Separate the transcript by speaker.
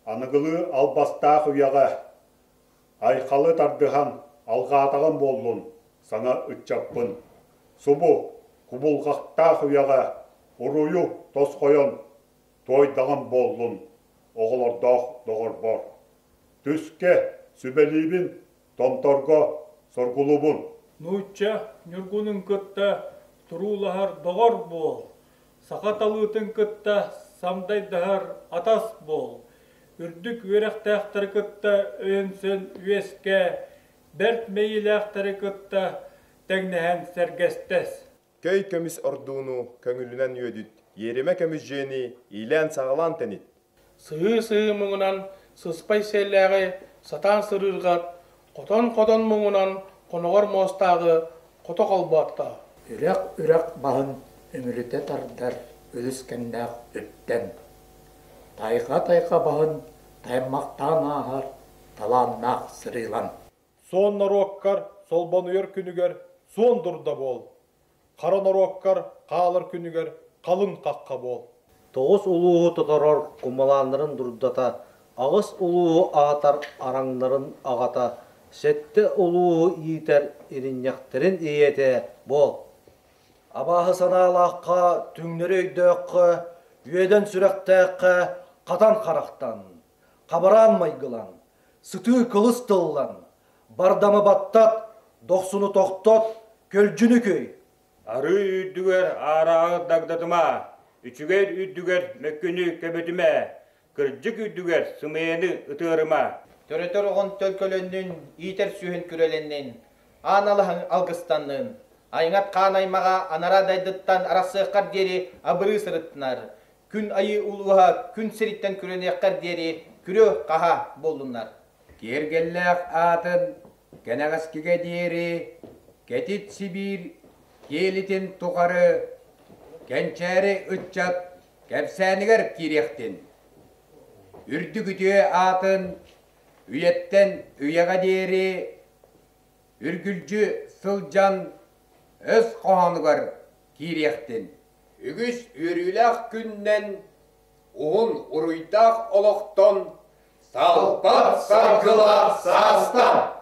Speaker 1: Анығылы албастақ ұяға, айқалы тардыған алғатаған болдың, саңа үтчаппын. Субу құбылғақтақ ұяға, ұрыю тос қойын, тойдаған болдың, оғылырдақ доғыр бар. Түске сүбелейбін, томторға соргулубын.
Speaker 2: Нұйтча нүргунын күтті тұрулағар доғыр бол. Сақаталытын күтті самдайдағар атас бол. Үрдік өрәқтәқтірі күтті өйінсін үйеске, бәрт мейләқтірі күтті тәңнәһән сәргәстәс.
Speaker 3: Көй көміс ордуыну көңілінен өдіт, ереме көміс жөні илән сағалан тәнет.
Speaker 4: Сығы мұңынан сыспай сәлләғі сатан сырырғат, қотон мұңынан қонығар мостағы қото қалбатта.
Speaker 5: Үрәк бағын өміріте тардар өліскендәқ өттен. Тайға бағын таймақтан ағар таланнақ сырылан.
Speaker 6: Сон нароккар солбан үйер күнігер сон дұрда бол. Қара нароккар қалыр күнігер қалын қаққа бол.
Speaker 7: Тоғыз ұлуғы тұтарар құмаландырын дұрдата, ағыз ұлуғы ағатар араңларын ағата, сәтті ұлуғы иетер ерінняқтырын иеті бол. Абағы саналаққа, түңнер өйдөққа, үйеден сүрәқтәққа, қатан қарақтан, қабаран майгылан, сұты қылыс тыллан, бардамы баттат, доқсыны тоқтат, көлжіні көй.
Speaker 8: Ары үйдігер арағы дағдадыма, үчігер үйдігер мәккіні көбетіме, кірджік үйдігер сымайыны ұтырыма.
Speaker 9: Төретер оғын төлкөлөннің, иетер сүйін күреленнің, аналығын алғыстанның, айңат қанаймаға анара дайдыттан арасы қардері абыры сырыттынар. Күн айы ұлуға күн сириттен күренеққар дері күрі қаға болдыңар.
Speaker 10: Кергелләқ атын кәнәғаскеге дері, кәтит Сибир, келітін тұқары, кәнчәрі үтчат, кәпсәнігер керектен. Үрді күте атын үйеттен үйеға дері, үргілжі сылжан өз қоғанығар керектен. Үгіс үріләқ күннен, оғын ұруйтақ олықтан, салпат сарғыла састан.